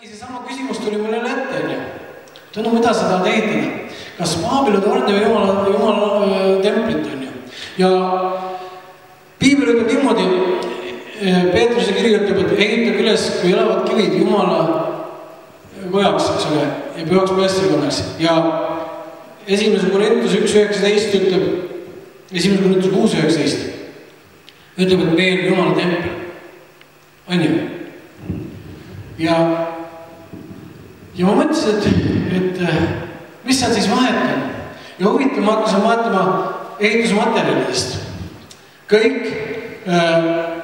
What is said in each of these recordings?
seesama küsimus tuli mulle ette, onju. Tõnu, mida sa tahad ehitada? Kas Paabeli torni või Jumala templit, onju? Ja Piibel ütleb niimoodi, Peetruse kiri ütleb, et ehitage üles, kui elavad kivid Jumala kojaks, eks ole, ja pühaks päästekonnaks. Ja 1. Korintuse 1.19 ütleb, 1. Korintuse 6.19 ütleb, et meil Jumala tempel. Onju? Ja ma mõtlesin, et mis seal siis vahet on? Ja huvitav, ma hakkasin vaatama ehitusmaterjalidest. Kõik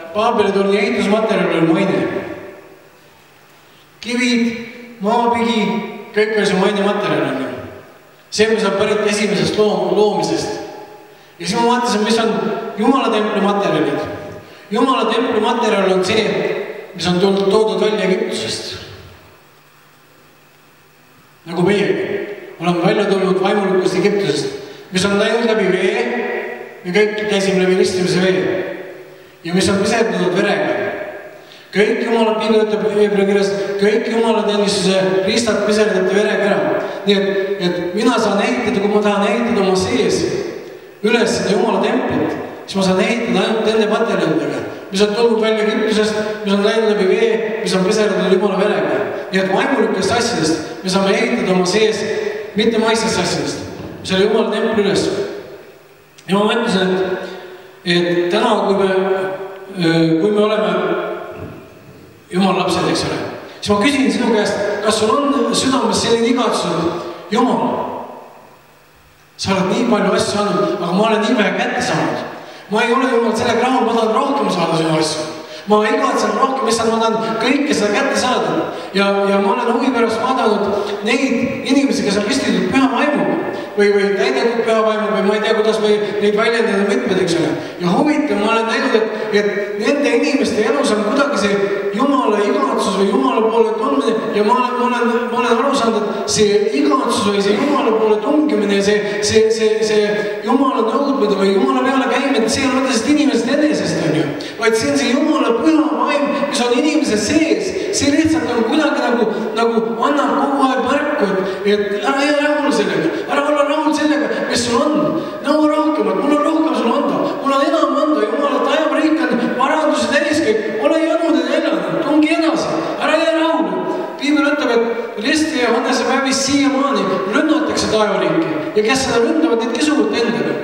Paabeli torni ehitusmaterjal oli maine. Kivid, maapigi, kõik oli see maine materjal. See, mis on pärit esimesest loomisest. Ja siis ma vaatasin, mis on Jumala templi materjalid. Jumala templi materjal on see, mis on toodud välja Egiptusest. Nagu meiegi. Oleme välja tulnud vaimulikust Egiptusest, mis on läinud läbi vee. Me kõik käisime läbi ristimise vee. Ja mis on piserdatud verega. Kõik Jumala Piibel ütleb Hebra kirjas, kõik Jumala teenistuse riistad piserdati verega ära. Nii et mina saan ehitada, kui ma tahan ehitada oma sees üles seda Jumala templit, siis ma saan ehitada ainult nende materjalidega, mis on tulnud välja Egiptusest, mis on läinud läbi vee, mis on piserdatud Jumala verega. Nii et vaimulikest asjadest me saame ehitada oma sees, mitte maistest asjadest, mis oli Jumala templi üles. Ja ma mõtlesin, et täna, kui me oleme Jumala lapsed, eks ole, siis ma küsin sinu käest, kas sul on südames selline igatsus, Jumal, sa oled nii palju asju saanud, aga ma olen nii vähe kätte saanud. Ma ei ole Jumal sellega rahul, ma tahan rohkem saada sinu asju. Ma igatsen rohkem, mis ma tahan kõike seda kätte saada. Ja ma olen huvi pärast vaadanud neid inimesi, kes on ristitud püha vaimuga või täidetud püha vaimuga või ma ei tea, kuidas neid väljendada mitmed, eks ole. Ja huvitav, ma olen näinud, et nende inimeste elus on kuidagi see Jumala igatsus või Jumala poole tundmine ja ma olen aru saanud, et see igatsus või see Jumala poole tungimine ja see Jumala nõudmine või Jumala peale käimine, see ei ole sellest inimesest enesest, on ju, vaid see on see Jumala püha vaim, mis on inimese sees. See lihtsalt on kuidagi nagu annab kogu aeg märku, et ära jää rahul sellega, ära olla rahul sellega, mis sul on. Nõua rohkemat, mul on rohkem sul anda, mul on enam anda, Jumala taevariik on paranduse täiskäik, ole jõnud ja elanud, tungi edasi, ära jää rahul. Piibel ütleb, et Risti ja Hannese päevis siiamaani rünnatakse taevariiki ja kes seda ründavad, need kisuvad endale.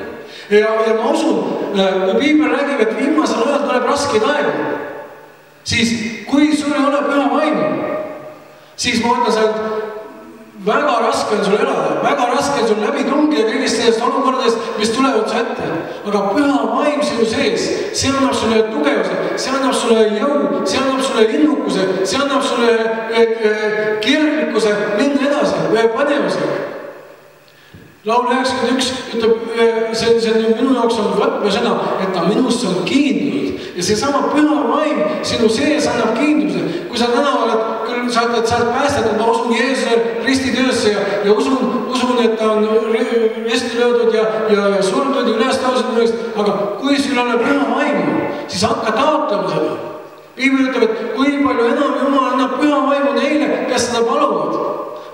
Ja ma usun, kui Piibel räägib, et viimasel ajal tuleb raskeid aegu, siis kui sul ei ole püha vaimu, siis ma ütlen seal, väga raske on sul elada, väga raske on sul läbi tungida kõigist sellest olukordadest, mis tulevad su ette. Aga püha vaim sinu sees, see annab sulle tugevuse, see annab sulle jõu, see annab sulle innukuse, see annab sulle kirglikkuse minna edasi või panevuse. Laul 91 ütleb, see minu jaoks on võtmesõna, et ta minust on kiindunud. Ja see sama püha vaim sinu sees annab kiinduse. Kui sa tänaval, küll sa ütled, sa oled päästetud, ma usun Jeesuse ristitöösse ja usun, et ta on risti löödud ja surdud ja üles tõusnud, aga kui sul on püha vaimu, siis hakka taotlema seda. Piibel ütleb, et kui palju enam Jumal annab püha vaimu neile, kes seda paluvad.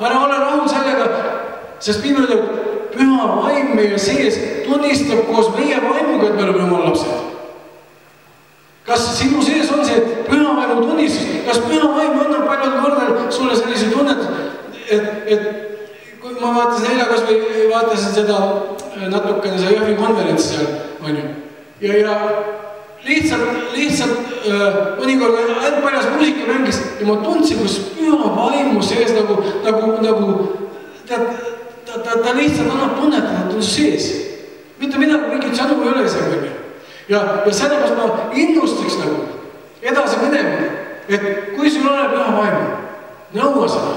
Ära ole rahul sellega, sest Piibel ütleb, püha vaim meie sees tunnistab koos meie vaimuga, et me oleme Jumala lapsed. Kas sinu sees on see püha vaimu tunnistus? Kas püha vaim annab paljud kordel sulle sellise tunnet, et kui ma vaatasin eile kas või vaatasin seda natukene see Jõhvi konverentsi seal, on ju. Ja lihtsalt mõnikord ainult paljas muusika mängis ja ma tundsin, kus püha vaimu sees nagu ta lihtsalt annab tunnetada, et on sees. Mitte midagi, mingit sõnu ei ole isegi. Ja sellepärast ma innustaks nagu edasi minema, et kui sul ole püha vaimu, nõua seda.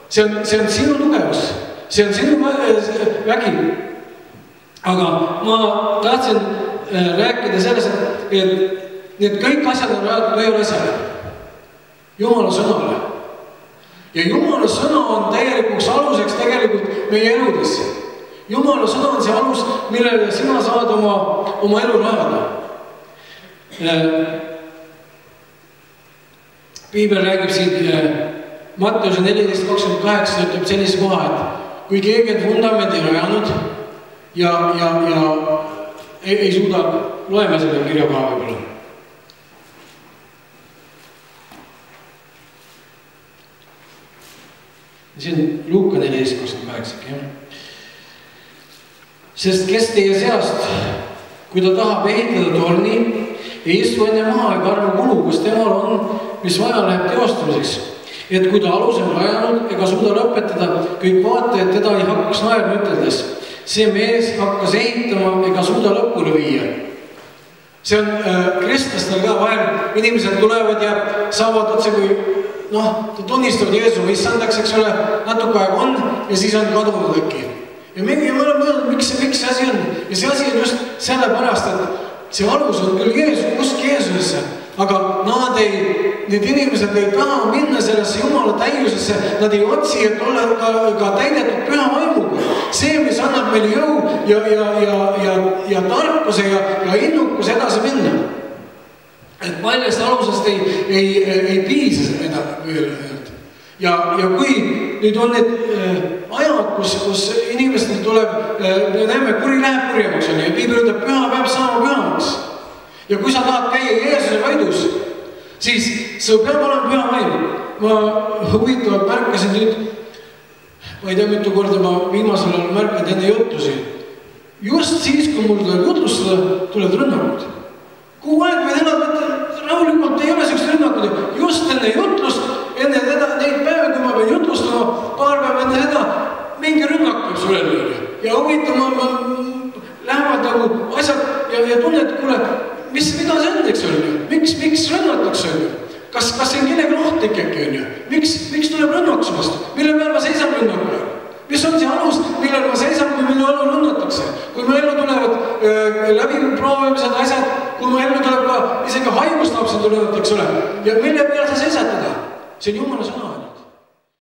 See on sinu tugevus, see on sinu vägi. Aga ma tahtsin rääkida selles, et need kõik asjad on räägitud ühele asjale. Jumala sõnale. Ja Jumala sõna on täielikuks aluseks tegelikult meie eludesse. Jumala sõna on see alus, millele sina saad oma elu rajada. Piibel räägib siin Matteuse 14:28 ütleb sellise koha, et kui keegi on vundamendi rajanud ja ei suuda, loeme selle kirja koha võib-olla. See on Luuka 14:28, jah. Sest kes teie seast, kui ta tahab ehitada torni, ei istu enne maha ega arva kulu, kus temal on, mis vaja läheb teostamiseks. Et kui ta aluse on rajanud ega suuda lõpetada, kõik vaatajad teda ei hakkaks naerma üteldes. See mees hakkas ehitama ega suuda lõpule viia. See on kristlastel ka vahel, inimesed tulevad ja saavad otse kui ta tunnistavad Jeesuse issandaks, eks ole, natuke aega on ja siis on kadunud äkki. Ja me oleme mõelnud, miks see asi on. Ja see asi on just sellepärast, et see alus on küll Jeesus, usk Jeesusesse, aga need inimesed ei taha minna sellesse Jumala täiusesse, nad ei otsi, et olla ka täidetud püha vaimuga. See, mis annab meile jõu ja tarkuse ja innukuse edasi minna. Et paljast alusest ei piisa seda veel. Ja kui nüüd on need ajad, kus inimestel tuleb, me näeme, kuri läheb kurjamaks, ja Piibel ütleb, püha peab saama pühamaks. Ja kui sa tahad käia Jeesuse võidus, siis see peab olema püha vaim. Ma huvitavalt märkasin nüüd, ma ei tea, mitu korda ma viimasel ajal märkad enne jutlusi. Just siis, kui mul tuleb jutlustada, tuleb rünnakud. Kuu aeg võid elada rahulikult, ei ole sellist rünnakud. Just enne jutlust, enne neid päevi, kui ma pean jutlustama, paar päeva enne seda, mingi rünnak peab sulle lööda. Ja huvitama lähevad nagu asjad ja tunned, kuule, mida see on, eks ole? Miks rünnatakse? Kas see on kellegi ohtlik äkki on ju? Miks tuleb rünnaks vastu? Mille peal ma seisan rünnakuga? Mis on see alus, millel ma seisan, kui minu elu rünnatakse? Kui mu ellu tulevad läbi proovimised asjad, kui mu ellu tuleb ka isegi haiguslapsed rünnatakse, eks ole? Ja mille peal sa seisad teda? See on Jumala sõna.